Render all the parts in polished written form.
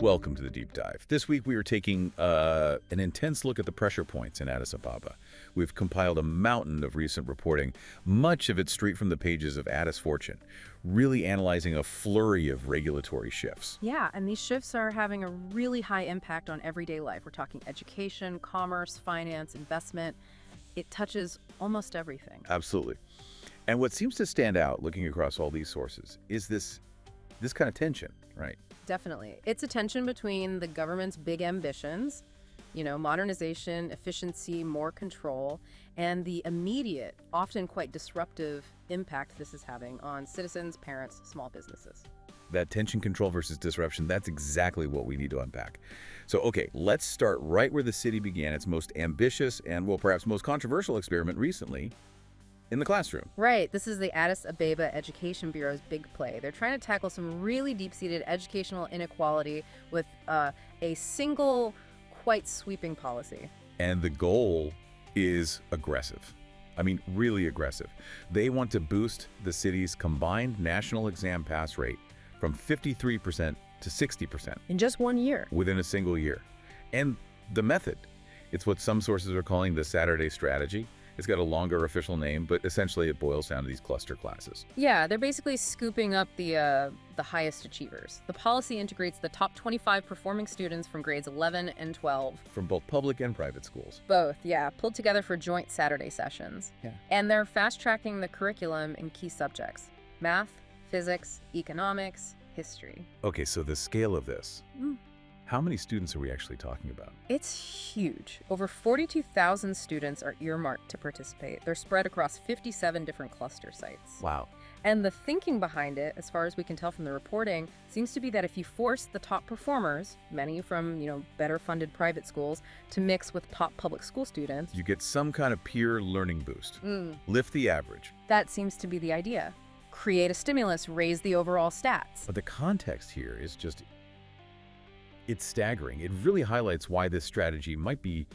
Welcome to the Deep Dive. This week we are taking an intense look at the pressure points in Addis Ababa. We've compiled a mountain of recent reporting, much of it straight from the pages of Addis Fortune, really analyzing a flurry of regulatory shifts. Yeah, and these shifts are having a really high impact on everyday life. We're talking education, commerce, finance, investment. It touches almost everything. Absolutely. And what seems to stand out looking across all these sources is this kind of tension, right? Definitely. It's a tension between the government's big ambitions, modernization, efficiency, more control, and the immediate, often quite disruptive impact this is having on citizens, parents, small businesses. That tension, control versus disruption, that's exactly what we need to unpack. So, okay, let's start right where the city began its most ambitious and, well, perhaps most controversial experiment recently, in the classroom. Right. This is the Addis Ababa Education Bureau's big play. They're trying to tackle some really deep-seated educational inequality with a single, quite sweeping policy. And the goal is aggressive. I mean, really aggressive. They want to boost the city's combined national exam pass rate from 53% to 60%. In just 1 year. Within a single year. And the method, it's what some sources are calling the Saturday strategy. It's got a longer official name, but essentially it boils down to these cluster classes. Yeah, they're basically scooping up the highest achievers. The policy integrates the top 25 performing students from grades 11 and 12. From both public and private schools. Both, yeah, pulled together for joint Saturday sessions. Yeah. And they're fast-tracking the curriculum in key subjects: math, physics, economics, history. Okay, so the scale of this. How many students are we actually talking about? It's huge. Over 42,000 students are earmarked to participate. They're spread across 57 different cluster sites. Wow. And the thinking behind it, as far as we can tell from the reporting, seems to be that if you force the top performers, many from, better funded private schools, to mix with top public school students, You get some kind of peer learning boost. Lift the average. that seems to be the idea. Create a stimulus, raise the overall stats. But the context here is just, it's staggering. It really highlights why this strategy might be,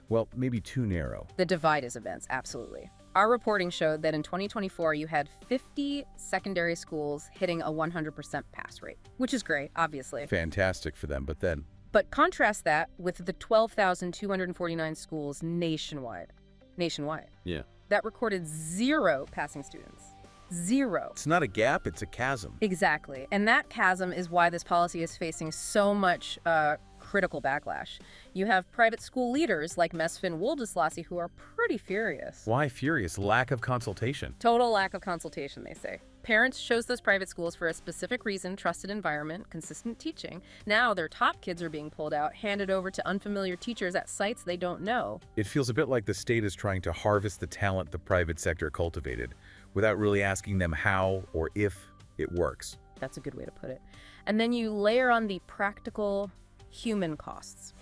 well, maybe too narrow. The divide is immense, absolutely. Our reporting showed that in 2024, you had 50 secondary schools hitting a 100% pass rate, which is great, obviously. Fantastic for them, but then, But contrast that with the 12,249 schools nationwide. yeah. That recorded 0 passing students. 0. It's not a gap, it's a chasm. Exactly. And that chasm is why this policy is facing so much critical backlash. You have private school leaders like Mesfin Woldeslassie who are pretty furious. Why furious? Lack of consultation. Total lack of consultation, they say. Parents chose those private schools for a specific reason: trusted environment, consistent teaching. Now their top kids are being pulled out, handed over to unfamiliar teachers at sites they don't know. It feels a bit like the state is trying to harvest the talent the private sector cultivated without really asking them how or if it works. That's a good way to put it. And then you layer on the practical human costs.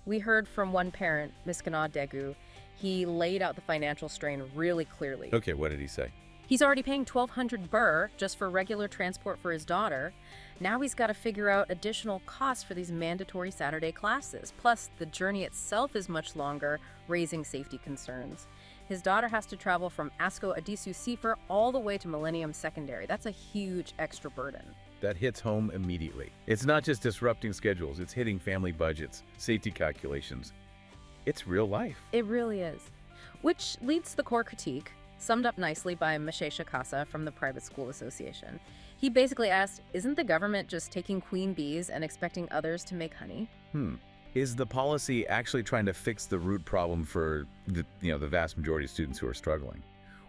We heard from one parent, Miskana Degu. He laid out the financial strain really clearly. Okay, what did he say? He's already paying 1,200 birr just for regular transport for his daughter. Now he's got to figure out additional costs for these mandatory Saturday classes. Plus, the journey itself is much longer, raising safety concerns. His daughter has to travel from Asko Adisu Sefer all the way to Millennium Secondary. That's a huge extra burden. That hits home immediately. It's not just disrupting schedules, it's hitting family budgets, safety calculations. It's real life. It really is. Which leads to the core critique, summed up nicely by Mashesha Kasa from the Private School Association. He basically asked, isn't the government just taking queen bees and expecting others to make honey? Is the policy actually trying to fix the root problem for the vast majority of students who are struggling?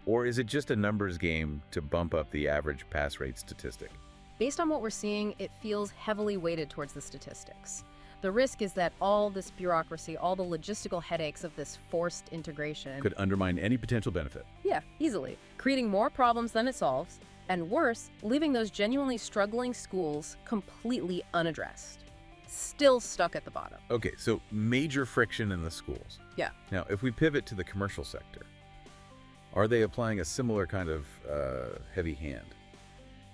Or is it just a numbers game to bump up the average pass rate statistic? Based on what we're seeing, it feels heavily weighted towards the statistics. The risk is that all this bureaucracy, all the logistical headaches of this forced integration Could undermine any potential benefit. Yeah, easily. Creating more problems than it solves, and worse, leaving those genuinely struggling schools completely unaddressed. Still stuck at the bottom. Okay, so major friction in the schools. Yeah. Now, if we pivot to the commercial sector, are they applying a similar kind of heavy hand?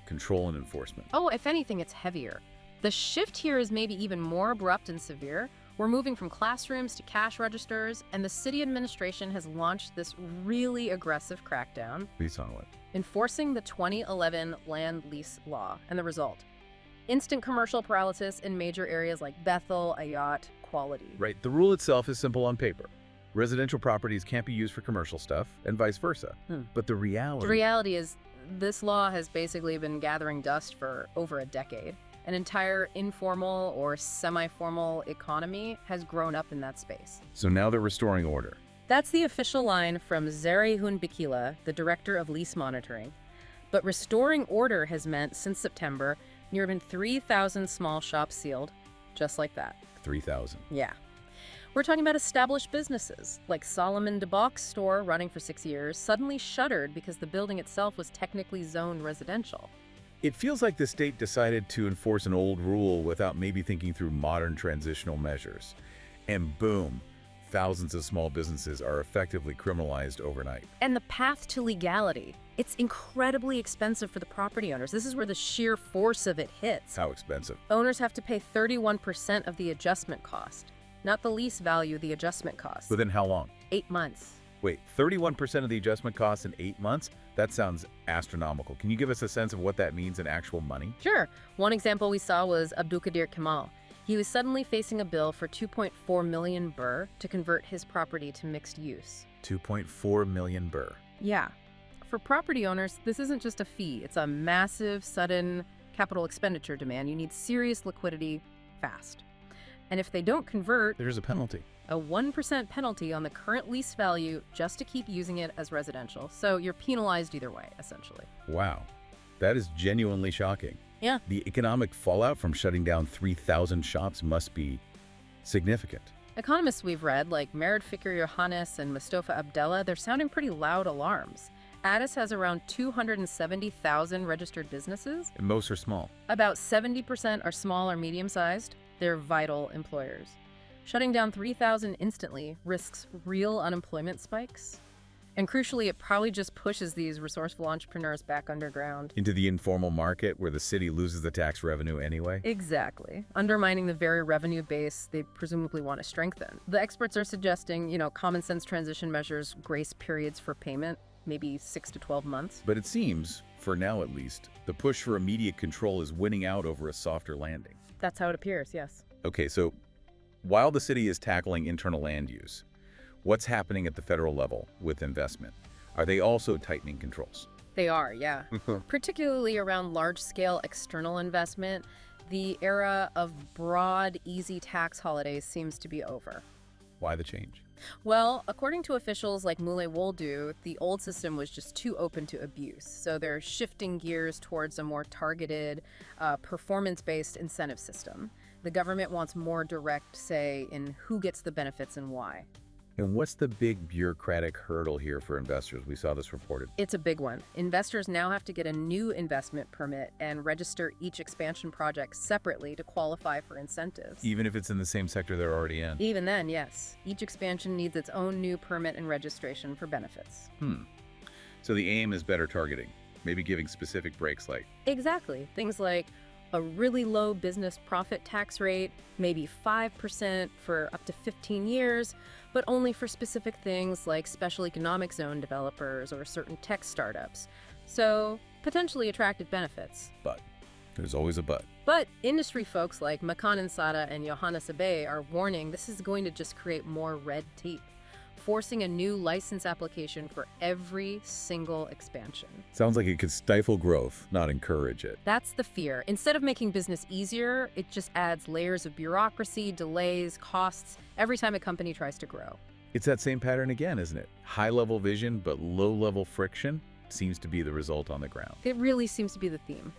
Control and enforcement. Oh, if anything, it's heavier. The shift here is maybe even more abrupt and severe. We're moving from classrooms to cash registers, and the city administration has launched this really aggressive crackdown, Based on what? enforcing the 2011 land lease law. And the result? Instant commercial paralysis in major areas like Bethel, Ayat, Quality. Right. The rule itself is simple on paper. Residential properties can't be used for commercial stuff, and vice versa. But the reality... The reality is, this law has basically been gathering dust for over a decade. An entire informal or semi-formal economy has grown up in that space. So now they're restoring order. That's the official line from Zeri Hunbikila, the director of lease monitoring. But restoring order has meant, since September, nearly 3,000 small shops sealed, just like that. 3,000. Yeah. We're talking about established businesses, like Solomon DeBach's store, running for 6 years, suddenly shuttered because the building itself was technically zoned residential. It feels like the state decided to enforce an old rule without maybe thinking through modern transitional measures. And boom, thousands of small businesses are effectively criminalized overnight. And the path to legality. It's incredibly expensive for the property owners. This is where the sheer force of it hits. How expensive? Owners have to pay 31% of the adjustment cost. Not the lease value, the adjustment cost. Within how long? 8 months. Wait, 31% of the adjustment costs in 8 months? That sounds astronomical. Can you give us a sense of what that means in actual money? Sure. One example we saw was Abdulkadir Kamal. He was suddenly facing a bill for 2.4 million birr to convert his property to mixed use. 2.4 million birr. Yeah. For property owners, this isn't just a fee. It's a massive, sudden capital expenditure demand. You need serious liquidity fast. And if they don't convert, There's a penalty. a 1% penalty on the current lease value just to keep using it as residential. So you're penalized either way, essentially. Wow. That is genuinely shocking. Yeah. The economic fallout from shutting down 3,000 shops must be significant. Economists we've read, like Merid Fikir Yohannes and Mustafa Abdallah, they're sounding pretty loud alarms. Addis has around 270,000 registered businesses. And most are small. About 70% are small or medium-sized. They're vital employers. Shutting down 3,000 instantly risks real unemployment spikes. And crucially, it probably just pushes these resourceful entrepreneurs back underground. Into the informal market where the city loses the tax revenue anyway? Exactly. Undermining the very revenue base they presumably want to strengthen. The experts are suggesting, common sense transition measures, grace periods for payment, maybe 6 to 12 months. But it seems, for now at least, the push for immediate control is winning out over a softer landing. That's how it appears, yes. Okay, so while the city is tackling internal land use, what's happening at the federal level with investment? Are they also tightening controls? They are, yeah. Particularly around large-scale external investment, the era of broad, easy tax holidays seems to be over. Why the change? Well, according to officials like Moulay Woldu, the old system was just too open to abuse. So they're shifting gears towards a more targeted, performance-based incentive system. The government wants more direct say in who gets the benefits and why. And what's the big bureaucratic hurdle here for investors? We saw this reported. It's a big one. Investors now have to get a new investment permit and register each expansion project separately to qualify for incentives. Even if it's in the same sector they're already in? Even then, yes. Each expansion needs its own new permit and registration for benefits. So the aim is better targeting, maybe giving specific breaks like... Exactly. Things like a really low business profit tax rate, maybe 5% for up to 15 years, but only for specific things like special economic zone developers or certain tech startups. So, potentially attractive benefits. But. There's always a but. But industry folks like Makan Ansada and Johannes Abe are warning this is going to just create more red tape, forcing a new license application for every single expansion. Sounds like it could stifle growth, not encourage it. That's the fear. Instead of making business easier, it just adds layers of bureaucracy, delays, costs, every time a company tries to grow. It's that same pattern again, isn't it? High-level vision, but low-level friction seems to be the result on the ground. It really seems to be the theme.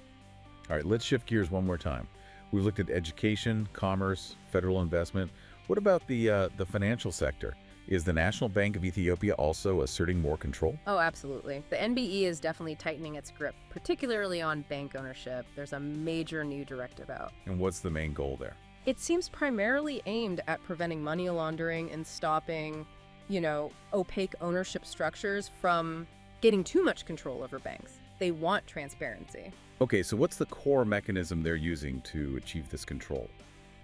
All right, let's shift gears one more time. We've looked at education, commerce, federal investment. What about the financial sector? Is the National Bank of Ethiopia also asserting more control? Oh, absolutely. The NBE is definitely tightening its grip, particularly on bank ownership. There's a major new directive out. And what's the main goal there? It seems primarily aimed at preventing money laundering and stopping, opaque ownership structures from getting too much control over banks. They want transparency. Okay, so what's the core mechanism they're using to achieve this control?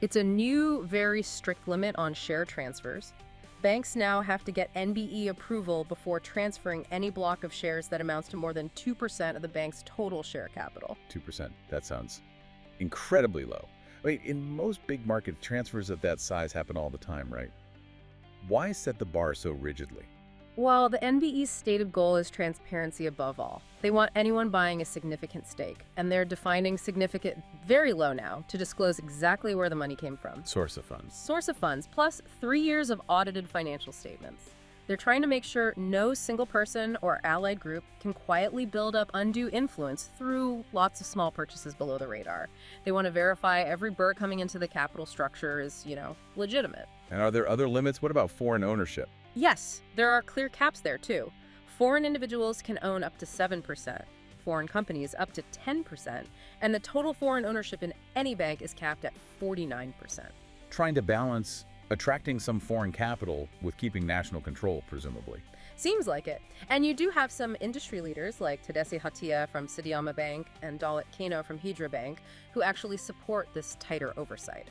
It's a new, very strict limit on share transfers. Banks now have to get NBE approval before transferring any block of shares that amounts to more than 2% of the bank's total share capital. 2%. That sounds incredibly low. I mean, in most big markets, transfers of that size happen all the time, right? Why set the bar so rigidly? Well, the NBE's stated goal is transparency above all. They want anyone buying a significant stake, and they're defining significant very low now to disclose exactly where the money came from. Source of funds. Source of funds, plus 3 years of audited financial statements. They're trying to make sure no single person or allied group can quietly build up undue influence through lots of small purchases below the radar. They want to verify every burr coming into the capital structure is, legitimate. And are there other limits? What about foreign ownership? Yes, there are clear caps there too. Foreign individuals can own up to 7%, foreign companies up to 10%, and the total foreign ownership in any bank is capped at 49%. Trying to balance attracting some foreign capital with keeping national control, presumably. Seems like it. And you do have some industry leaders like Tadesse Hatia from Sidiama Bank and Dalit Kano from Hydra Bank who actually support this tighter oversight.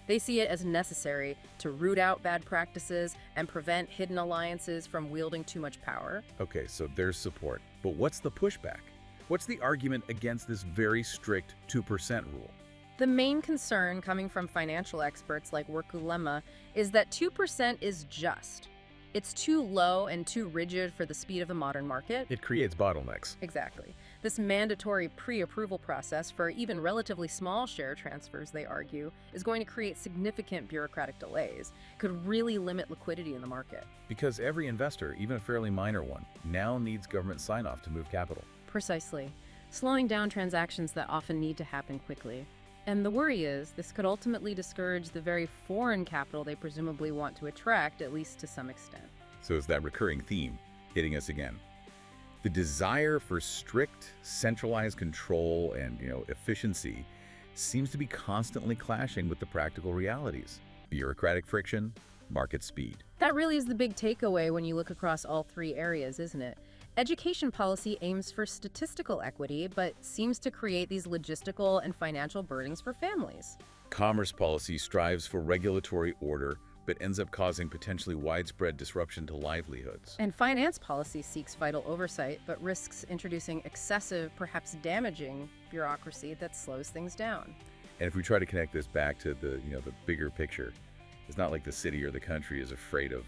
They see it as necessary to root out bad practices and prevent hidden alliances from wielding too much power. Okay, so there's support. But what's the pushback? What's the argument against this very strict 2% rule? The main concern coming from financial experts like Workulema is that 2% is just. It's too low and too rigid for the speed of the modern market. It creates bottlenecks. Exactly. This mandatory pre-approval process for even relatively small share transfers, they argue, is going to create significant bureaucratic delays. It could really limit liquidity in the market. Because every investor, even a fairly minor one, now needs government sign-off to move capital. Precisely. Slowing down transactions that often need to happen quickly. And the worry is this could ultimately discourage the very foreign capital they presumably want to attract, at least to some extent. So it's that recurring theme hitting us again. The desire for strict, centralized control and, efficiency seems to be constantly clashing with the practical realities. Bureaucratic friction, market speed. That really is the big takeaway when you look across all three areas, isn't it? Education policy aims for statistical equity, but seems to create these logistical and financial burdens for families. Commerce policy strives for regulatory order, but ends up causing potentially widespread disruption to livelihoods. And finance policy seeks vital oversight, but risks introducing excessive, perhaps damaging, bureaucracy that slows things down. And if we try to connect this back to the bigger picture, it's not like the city or the country is afraid of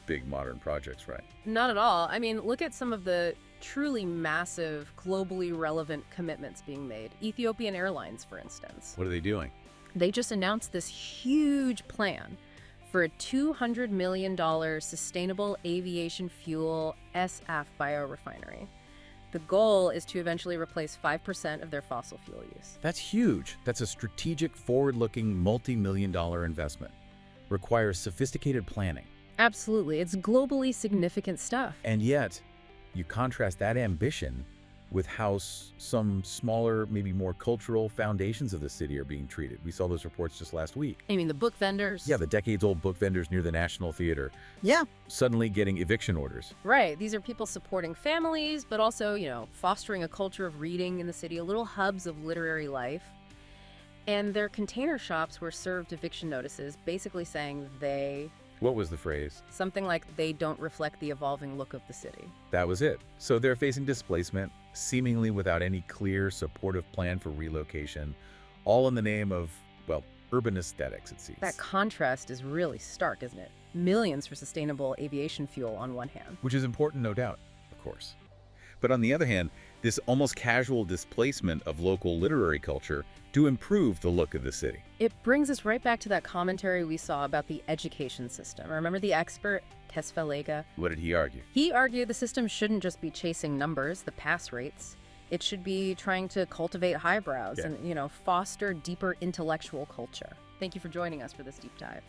big modern projects, right? Not at all. I mean, look at some of the truly massive, globally relevant commitments being made. Ethiopian Airlines, for instance. What are they doing? They just announced this huge plan for a $200 million sustainable aviation fuel SAF biorefinery. The goal is to eventually replace 5% of their fossil fuel use. That's huge. That's a strategic, forward-looking, multi-million-dollar investment. Requires sophisticated planning. Absolutely. It's globally significant stuff. And yet, you contrast that ambition with how some smaller, maybe more cultural foundations of the city are being treated. We saw those reports just last week. I mean, the book vendors. Yeah, the decades-old book vendors near the National Theater. Yeah. Suddenly getting eviction orders. Right. These are people supporting families, but also, fostering a culture of reading in the city, little hubs of literary life. And their container shops were served eviction notices, basically saying What was the phrase? something like they don't reflect the evolving look of the city. That was it. So they're facing displacement, seemingly without any clear, supportive plan for relocation, all in the name of, urban aesthetics, it seems. That contrast is really stark, isn't it? Millions for sustainable aviation fuel on one hand. Which is important, no doubt, of course. But on the other hand, this almost casual displacement of local literary culture to improve the look of the city. It brings us right back to that commentary we saw about the education system. Remember the expert, Tesfalega? What did he argue? He argued the system shouldn't just be chasing numbers, the pass rates. It should be trying to cultivate highbrows and, foster deeper intellectual culture. Thank you for joining us for this deep dive.